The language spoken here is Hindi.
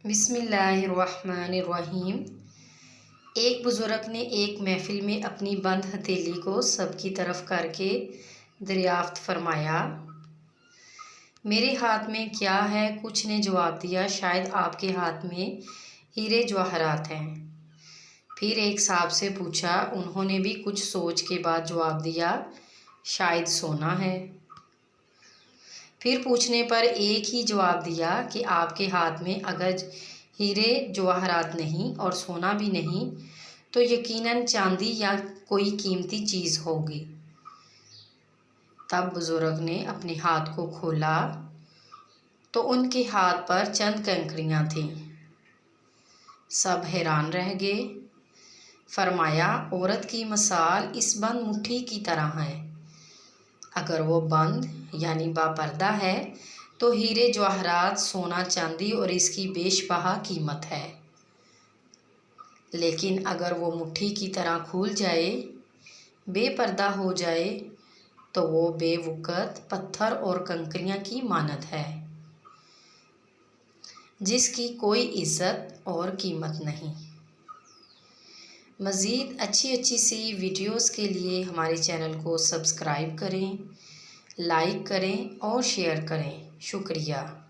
बिस्मिल्लाहिर्रहमानिर्रहीम। एक बुज़ुर्ग ने एक महफ़िल में अपनी बंद हथेली को सबकी तरफ करके दरियाफ़्त फरमाया, मेरे हाथ में क्या है? कुछ ने जवाब दिया, शायद आपके हाथ में हीरे जवाहरात हैं। फिर एक साहब से पूछा, उन्होंने भी कुछ सोच के बाद जवाब दिया, शायद सोना है। फिर पूछने पर एक ही जवाब दिया कि आपके हाथ में अगर हीरे जवाहरात नहीं और सोना भी नहीं तो यकीनन चांदी या कोई कीमती चीज़ होगी। तब बुज़ुर्ग ने अपने हाथ को खोला तो उनके हाथ पर चंद कंकड़ियाँ थीं। सब हैरान रह गए। फरमाया, औरत की मिसाल इस बंद मुट्ठी की तरह है। अगर वो बंद यानी बापर्दा है तो हीरे जवाहरात, सोना, चांदी और इसकी बेशबहा कीमत है। लेकिन अगर वो मुट्ठी की तरह खुल जाए, बेपर्दा हो जाए, तो वो बेवक़्त पत्थर और कंकरियाँ की मानद है, जिसकी कोई इज़्ज़त और कीमत नहीं। मज़ीद अच्छी सी वीडियोस के लिए हमारे चैनल को सब्सक्राइब करें, लाइक करें और शेयर करें। शुक्रिया।